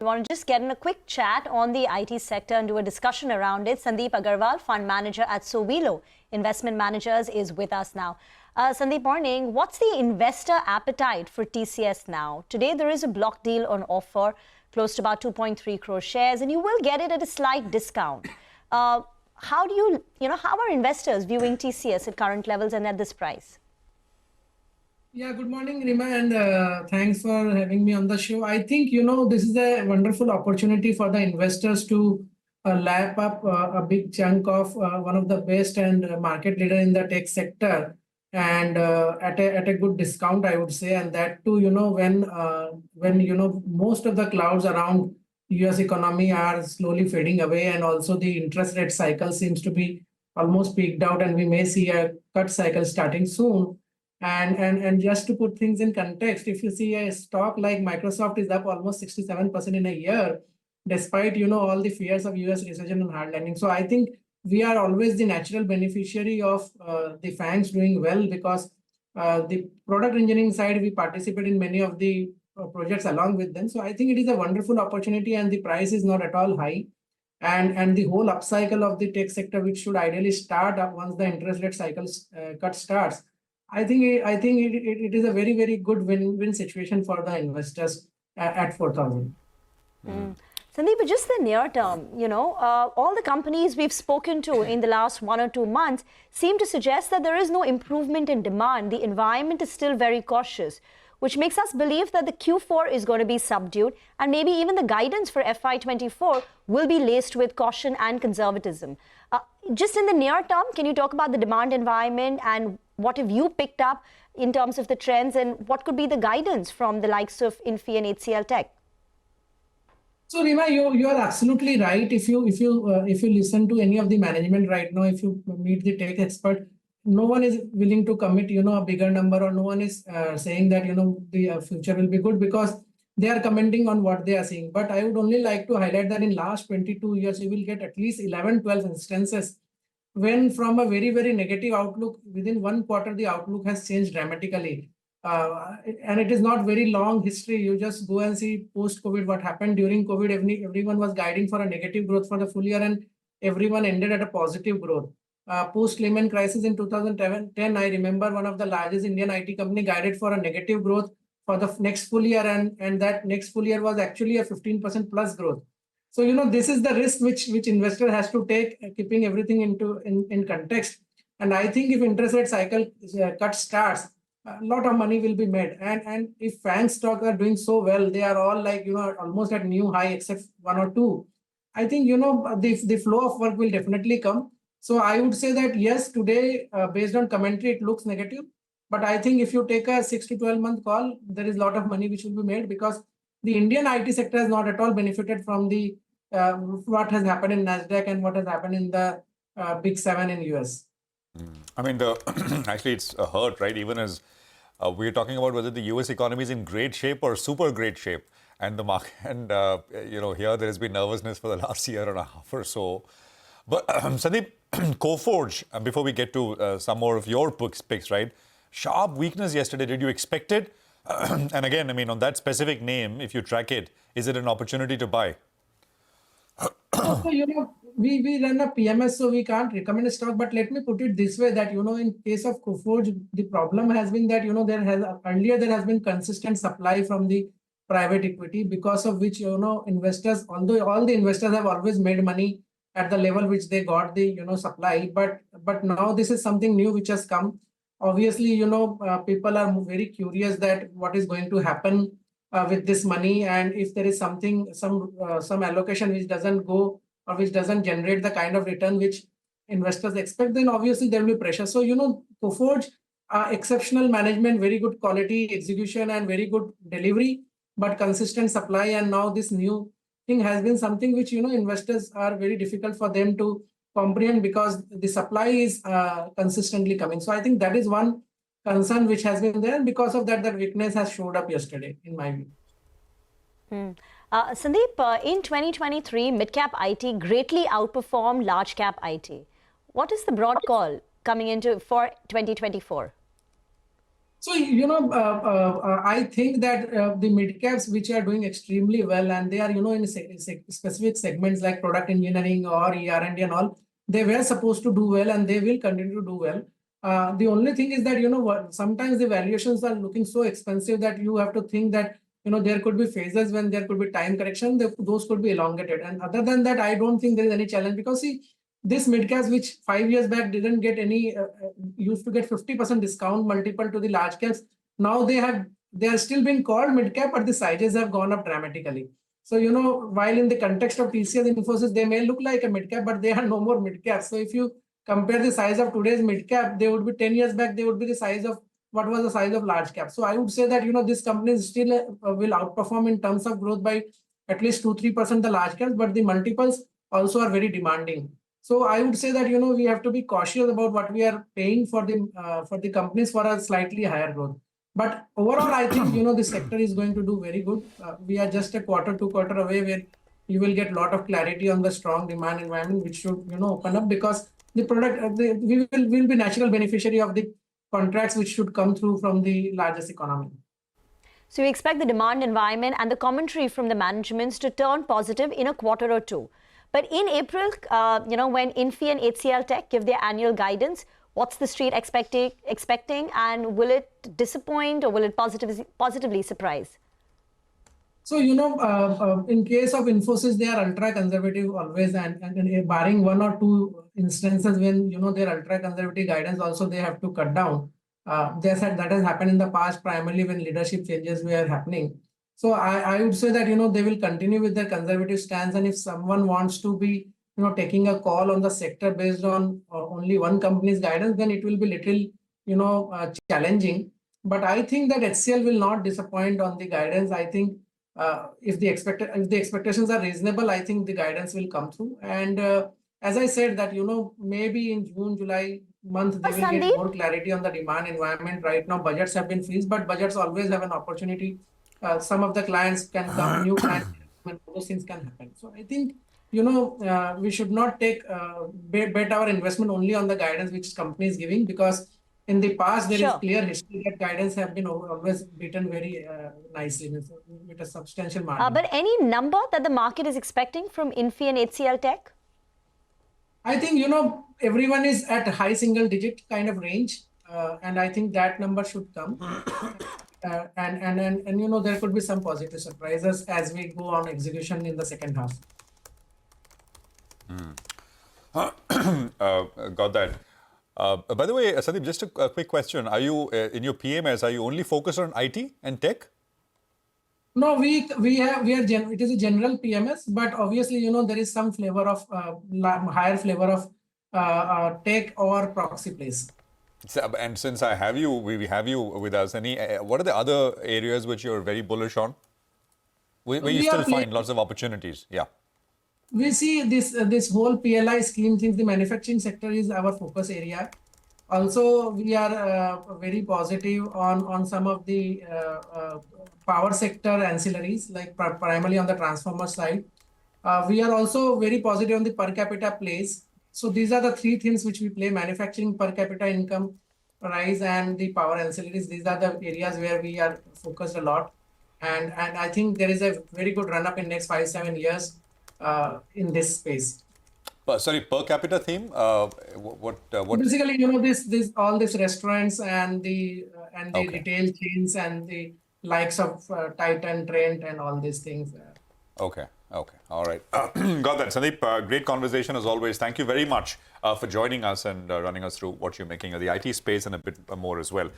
We want to just get in a quick chat on the IT sector and do a discussion around it. Sandeep Agarwal, fund manager at Sowilo Investment Managers, is with us now. Sandeep, morning. What's the investor appetite for TCS now? Today, there is a block deal on offer, close to about 2.3 crore shares, and you will get it at a slight discount. How are investors viewing TCS at current levels and at this price? Yeah, good morning, Rima, and thanks for having me on the show. I think, this is a wonderful opportunity for the investors to lap up a big chunk of one of the best and market leader in the tech sector, and at a good discount, I would say. And that too, when most of the clouds around US economy are slowly fading away, and also the interest rate cycle seems to be almost peaked out, and we may see a cut cycle starting soon. And just to put things in context, if you see a stock like Microsoft is up almost 67% in a year, despite all the fears of US recession and hard landing. So I think we are always the natural beneficiary of the FANGs doing well, because the product engineering side, we participate in many of the projects along with them. So I think it is a wonderful opportunity, and the price is not at all high. And the whole upcycle of the tech sector, which should ideally start up once the interest rate cycle cut starts, I think it is a very, very good win-win situation for the investors at 4,000. Sandeep, but just the near term, all the companies we've spoken to in the last 1 or 2 months seem to suggest that there is no improvement in demand. The environment is still very cautious, which makes us believe that the Q4 is going to be subdued, and maybe even the guidance for FY24 will be laced with caution and conservatism. Just in the near term, can you talk about the demand environment and what have you picked up in terms of the trends, and what could be the guidance from the likes of Infi and HCL Tech? So Rima, you are absolutely right. If you listen to any of the management right now, if you meet the tech expert, no one is willing to commit a bigger number, or no one is saying that the future will be good, because they are commenting on what they are seeing. But I would only like to highlight that in last 22 years, you will get at least 11-12 instances when from a very, very negative outlook, within 1 quarter, the outlook has changed dramatically. And it is not very long history. You just go and see post-COVID what happened. During COVID, everyone was guiding for a negative growth for the full year, and everyone ended at a positive growth. Post-Lehman crisis in 2010, I remember one of the largest Indian IT company guided for a negative growth for the next full year, and that next full year was actually a 15% plus growth. So, this is the risk which investor has to take, keeping everything in context. And I think if interest rate cycle cut starts, a lot of money will be made. And if FANG stocks are doing so well, they are all like, almost at new high, except 1 or 2. I think, the flow of work will definitely come. So I would say that, yes, today, based on commentary, it looks negative. But I think if you take a 6 to 12 month call, there is a lot of money which will be made, because the Indian IT sector has not at all benefited from the what has happened in NASDAQ and what has happened in the Big 7 in US. I mean, actually, it's a hurt, right? Even as we're talking about whether the US economy is in great shape or super great shape, and the market, and here there has been nervousness for the last year and a half or so. But Sandeep, Coforge, before we get to some more of your picks, right? Sharp weakness yesterday. Did you expect it? And again, I mean, on that specific name, if you track it, is it an opportunity to buy? So, we run a PMS, so we can't recommend a stock. But let me put it this way, that, in case of Coforge, the problem has been that, there has been consistent supply from the private equity, because of which, investors, although all the investors have always made money at the level which they got the, supply. But now this is something new which has come. Obviously, people are very curious that what is going to happen with this money, and if there is some allocation which doesn't go, or which doesn't generate the kind of return which investors expect, then obviously there will be pressure. So, Coforge, exceptional management, very good quality execution, and very good delivery, but consistent supply. And now this new thing has been something which, investors are very difficult for them to comprehend, because the supply is consistently coming. So I think that is one concern which has been there, and because of that, that weakness has showed up yesterday, in my view. Sandeep, in 2023, mid-cap IT greatly outperformed large-cap IT. What is the broad call coming into for 2024? So, I think that the mid caps which are doing extremely well, and they are, in specific segments like product engineering or ER&D and all, they were supposed to do well and they will continue to do well. The only thing is that, sometimes the valuations are looking so expensive that you have to think that, there could be phases when there could be time correction, those could be elongated. And other than that, I don't think there is any challenge because see, this mid caps, which 5 years back didn't get any, used to get 50% discount multiple to the large caps. Now they are still being called mid cap, but the sizes have gone up dramatically. So, while in the context of TCS and Infosys, they may look like a mid cap, but they are no more mid cap. So if you compare the size of today's mid cap, they would be 10 years back, they would be the size of what was the size of large cap. So I would say that, this company still will outperform in terms of growth by at least 2-3% the large caps, but the multiples also are very demanding. So I would say that, we have to be cautious about what we are paying for the companies for a slightly higher growth. But overall, I think, the sector is going to do very good. We are just a quarter away where you will get a lot of clarity on the strong demand environment, which should, open up because the product, we will be natural beneficiary of the contracts which should come through from the largest economy. So you expect the demand environment and the commentary from the managements to turn positive in a quarter or two. But in April, when Infy and HCL Tech give their annual guidance, what's the street expecting, and will it disappoint or will it positively surprise? So, in case of Infosys, they are ultra conservative always, and barring one or two instances when, their ultra conservative guidance also they have to cut down. They said that has happened in the past, primarily when leadership changes were happening. So I would say that, they will continue with their conservative stance. And if someone wants to be, taking a call on the sector based on only one company's guidance, then it will be little, challenging. But I think that HCL will not disappoint on the guidance. I think if the expectations are reasonable, I think the guidance will come through. And as I said that, maybe in June, July month, they will get more clarity on the demand environment. Right now, budgets have been freezed, but budgets always have an opportunity. Some of the clients can come, new clients, and those things can happen. So I think, we should not bet our investment only on the guidance which company is giving, because in the past, there is clear history that guidance have been always beaten very nicely with a substantial margin. But any number that the market is expecting from Infy and HCL Tech? I think, everyone is at a high single digit kind of range. And I think that number should come. And there could be some positive surprises as we go on execution in the second half. Got that. By the way, Sandeep, just a quick question. Are you, in your PMS, are you only focused on IT and tech? No, it is a general PMS, but obviously, there is some flavor of, higher flavor of tech or proxy plays. So, and since I have you, we have you with us, what are the other areas which you're very bullish on? Where you still find lots of opportunities? Yeah. We see this whole PLI scheme thing. The manufacturing sector is our focus area. Also, we are very positive on some of the power sector ancillaries, like primarily on the transformer side. We are also very positive on the per capita plays. So these are the three things which we play: manufacturing, per capita income rise, and the power ancillaries. These are the areas where we are focused a lot. And I think there is a very good run up in next 5-7 years in this space. Sorry, per capita theme. What? Basically, this all these restaurants and the retail chains and the likes of Titan, Trent, and all these things. Okay. All right. Got that. Sandeep, great conversation as always. Thank you very much for joining us and running us through what you're making of the IT space and a bit more as well.